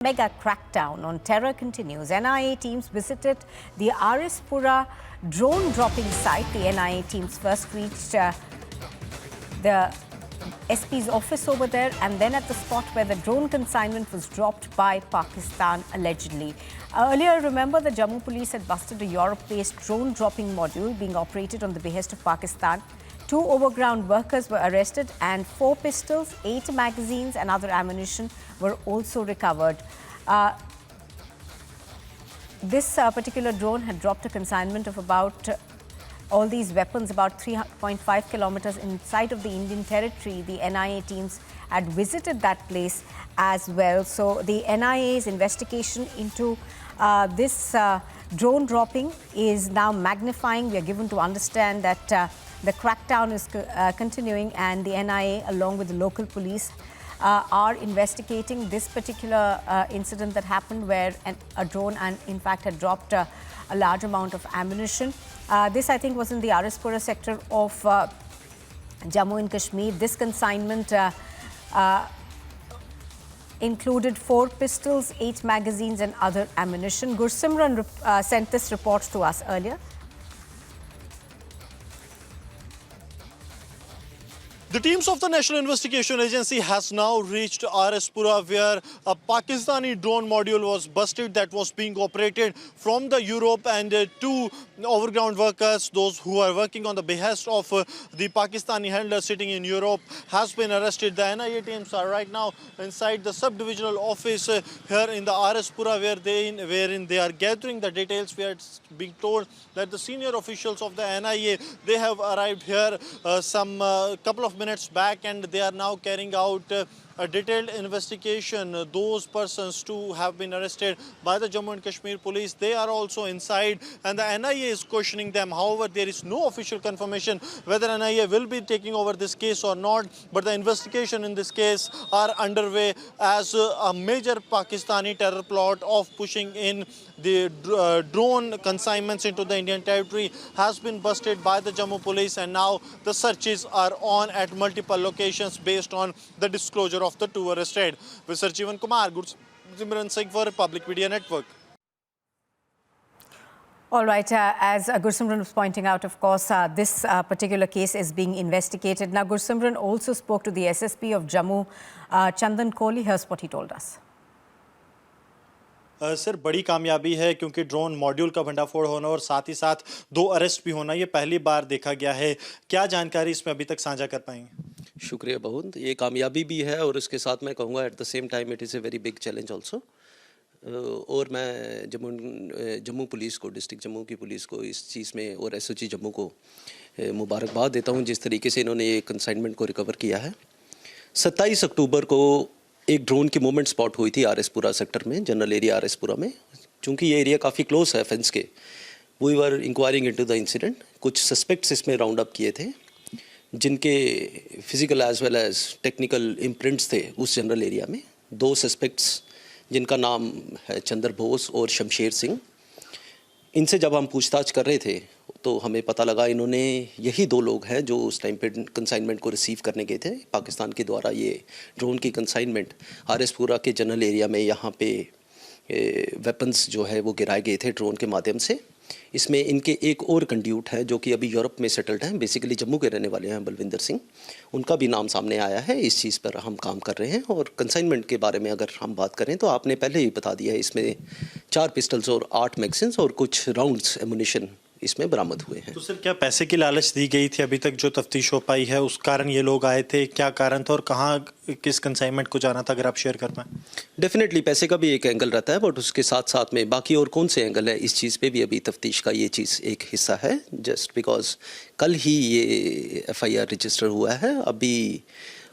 Mega crackdown on terror continues. NIA teams visited the Pura drone dropping site. The NIA teams first reached the SP's office over there and then at the spot where the drone consignment was dropped by Pakistan allegedly. Earlier, remember, the Jammu police had busted a Europe-based drone dropping module being operated on the behest of Pakistan. 2 overground workers were arrested and 4 pistols, 8 magazines and other ammunition were also recovered. This particular drone had dropped a consignment of about all these weapons about 3.5 kilometers inside of the Indian territory. The NIA teams had visited that place as well. So the NIA's investigation into this drone dropping is now magnifying. We are given to understand that the crackdown is continuing and the NIA along with the local police are investigating this particular incident that happened where a drone and in fact had dropped a large amount of ammunition. This I think was in the Pura sector of Jammu and Kashmir. This consignment included 4 pistols, 8 magazines and other ammunition. Gursimran sent this report to us earlier. The teams of the National Investigation Agency has now reached Pura where a Pakistani drone module was busted that was being operated from the Europe, and 2 overground workers, those who are working on the behest of the Pakistani handler sitting in Europe, has been arrested. The NIA teams are right now inside the sub-divisional office here in the Pura wherein they are gathering the details. We are being told that the senior officials of the NIA, they have arrived here couple of minutes back and they are now carrying out a detailed investigation. Those persons too have been arrested by the Jammu and Kashmir police. They are also inside and the NIA is questioning them. However, there is no official confirmation whether NIA will be taking over this case or not, but the investigation in this case are underway as a major Pakistani terror plot of pushing in the drone consignments into the Indian territory has been busted by the Jammu police, and now the searches are on at multiple locations based on the disclosure of the 2 arrested. With Sir Jeevan Kumar, Gursimran Singh for Republic Media Network. All right, as Gursimran was pointing out, of course, this particular case is being investigated. Now, Gursimran also spoke to the SSP of Jammu, Chandan Kohli. Here's what he told us. Sir, बड़ी कामयाबी है क्योंकि drone module का भंडाफोड़ होना और साथ ही साथ 2 अरेस्ट भी होना ये पहली बार देखा गया है. क्या जानकारी इसमें अभी तक साझा कर पाएंगे? शुक्रिया बहुत. ये कामयाबी भी है और इसके साथ मैं कहूँगा at the same time it is a very big challenge also. और मैं जम्मू पुलिस को, डिस्ट्रिक्ट जम्मू की पुलिस को इस चीज़ में और SOG जम्मू को मुबारकबाद देता हूँ जिस तरीके से इन्होंने ये कंसाइनमेंट को रिकवर किया है. 27 अक्टूबर को एक ड्रोन की मूवमेंट स्पॉट हुई थी Pura सेक्टर में, जनरल एरिया Pura में. चूँकि ये एरिया काफ़ी क्लोज है फेंस के, we were inquiring into the incident. कुछ सस्पेक्ट्स इसमें राउंड अप किए थे जिनके physical as well as technical imprints थे उस जनरल एरिया में. 2 सस्पेक्ट्स जिनका नाम है चंद्र बोस और शमशेर सिंह. इनसे जब हम पूछताछ कर रहे थे तो हमें पता लगा इन्होंने यही 2 लोग हैं जो उस टाइम पे कंसाइनमेंट को रिसीव करने गए थे. पाकिस्तान के द्वारा ये ड्रोन की कंसाइनमेंट Pura के जनरल एरिया में यहाँ पे वेपन्स जो है वो गिराए गए थे ड्रोन के माध्यम से. इसमें इनके एक और कंड्यूट है जो कि अभी यूरोप में सेटल्ड हैं, बेसिकली जम्मू के रहने वाले हैं, बलविंदर सिंह. उनका भी नाम सामने आया है. इस चीज़ पर हम काम कर रहे हैं. और कंसाइनमेंट के बारे में अगर हम बात करें तो आपने पहले ही बता दिया है, इसमें 4 पिस्टल्स और 8 मैगजीन्स और कुछ राउंड्स एमुनिशन इसमें बरामद हुए हैं. तो सर, क्या पैसे की लालच दी गई थी? अभी तक जो तफ्तीश हो पाई है उस कारण ये लोग आए थे, क्या कारण था और कहाँ किस कंसाइनमेंट को जाना था, अगर आप शेयर कर पाएं? डेफिनेटली पैसे का भी एक एंगल रहता है, बट उसके साथ साथ में बाकी और कौन से एंगल है इस चीज़ पे भी अभी तफ्तीश का ये चीज़ एक हिस्सा है. जस्ट बिकॉज कल ही ये FIR रजिस्टर हुआ है. अभी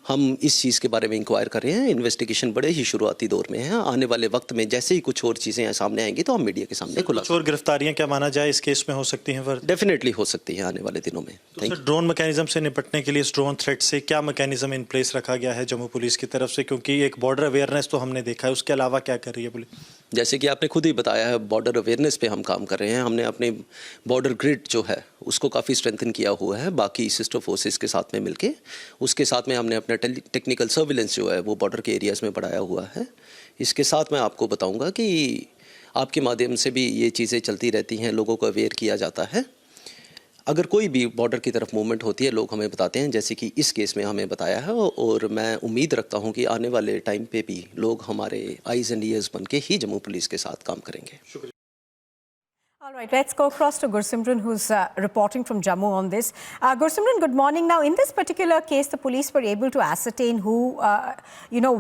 हम इस चीज़ के बारे में इंक्वायर कर रहे हैं. इन्वेस्टिगेशन बड़े ही शुरुआती दौर में है. आने वाले वक्त में जैसे ही कुछ और चीज़ें सामने आएंगी तो हम मीडिया के सामने खुलासा. और गिरफ्तारियां क्या माना जाए इस केस में हो सकती हैं? डेफिनेटली हो सकती हैं आने वाले दिनों में. तो सर, ड्रोन मैकेनिज्म से निपटने के लिए, इस ड्रोन थ्रेट से क्या मैकेनिज्म इन प्लेस रखा गया है जम्मू पुलिस की तरफ से? क्योंकि एक बॉर्डर अवेयरनेस तो हमने देखा है, उसके अलावा क्या कर रही है पुलिस? जैसे कि आपने खुद ही बताया है, बॉर्डर अवेयरनेस पे हम काम कर रहे हैं. हमने अपने बॉर्डर ग्रिड जो है उसको काफ़ी स्ट्रेंथन किया हुआ है बाकी सिस्टर फोर्सेस के साथ में मिलके. उसके साथ में हमने अपना टेक्निकल सर्विलेंस जो है वो बॉर्डर के एरियाज़ में बढ़ाया हुआ है. इसके साथ मैं आपको बताऊंगा कि आपके माध्यम से भी ये चीज़ें चलती रहती हैं, लोगों को अवेयर किया जाता है। अगर कोई भी बॉर्डर की तरफ मूवमेंट होती है, लोग हमें बताते हैं, जैसे कि इस केस में हमें बताया है, और मैं उम्मीद रखता हूं कि आने वाले टाइम पे भी लोग हमारे आइज़ एंड ईयर्स बन के ही जम्मू पुलिस के साथ काम करेंगे। All right, let's go across to Gursimran, who's reporting from Jammu on this. Gursimran, good morning. Now, in this particular case, the police were able to ascertain who,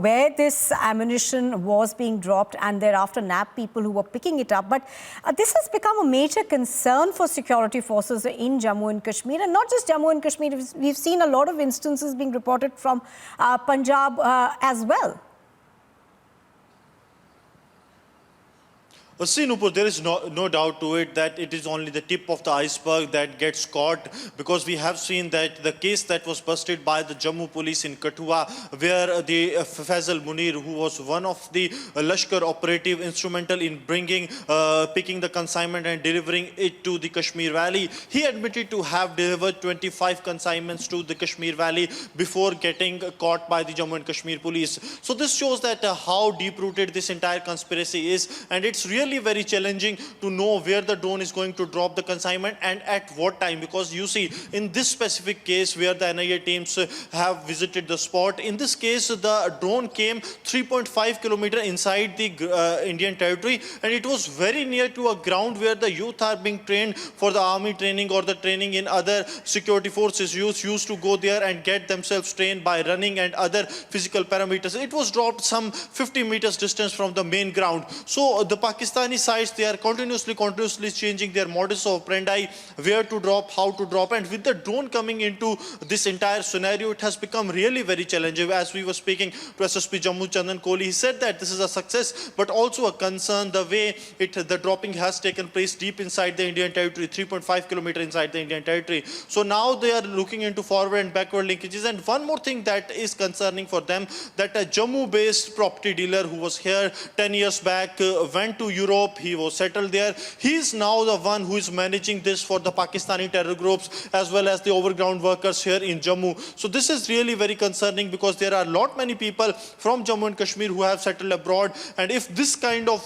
where this ammunition was being dropped, and thereafter nab people who were picking it up. But this has become a major concern for security forces in Jammu and Kashmir, and not just Jammu and Kashmir. We've seen a lot of instances being reported from Punjab as well. See, Nupur, there is no doubt to it that it is only the tip of the iceberg that gets caught, because we have seen that the case that was busted by the Jammu police in Kathua, where the Faisal Munir, who was one of the Lashkar operative instrumental in picking the consignment and delivering it to the Kashmir Valley, he admitted to have delivered 25 consignments to the Kashmir Valley before getting caught by the Jammu and Kashmir police. So this shows that how deep-rooted this entire conspiracy is, and it's really very challenging to know where the drone is going to drop the consignment and at what time, because you see, in this specific case where the NIA teams have visited the spot, in this case the drone came 3.5 kilometers inside the Indian territory, and it was very near to a ground where the youth are being trained for the army training or the training in other security forces. Youth used to go there and get themselves trained by running and other physical parameters. It was dropped some 50 meters distance from the main ground. So the Pakistani sides, they are continuously changing their modus operandi, where to drop, how to drop, and with the drone coming into this entire scenario, it has become really very challenging. As we were speaking to SSP Jammu Chandan Kohli, he said that this is a success but also a concern, the way the dropping has taken place deep inside the Indian territory, 3.5 kilometers inside the Indian territory. So now they are looking into forward and backward linkages. And one more thing that is concerning for them, that a Jammu-based property dealer who was here 10 years back went to Europe, he was settled there. He is now the one who is managing this for the Pakistani terror groups as well as the overground workers here in Jammu. So this is really very concerning, because there are many people from Jammu and Kashmir who have settled abroad, and if this kind of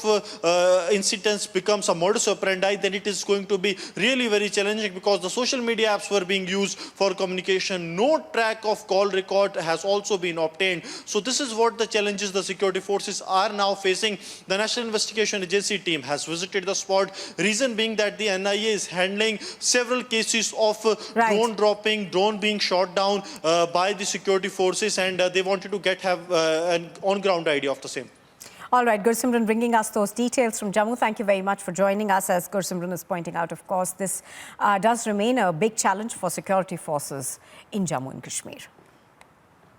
incidents becomes a modus operandi, then it is going to be really very challenging, because the social media apps were being used for communication. No track of call record has also been obtained. So this is what the challenges the security forces are now facing. The National Investigation Agency team has visited the spot, reason being that the NIA is handling several cases of drone dropping, drone being shot down by the security forces, and they wanted to have an on-ground idea of the same. All right, Gursimran bringing us those details from Jammu. Thank you very much for joining us. As Gursimran is pointing out, of course, this does remain a big challenge for security forces in Jammu and Kashmir.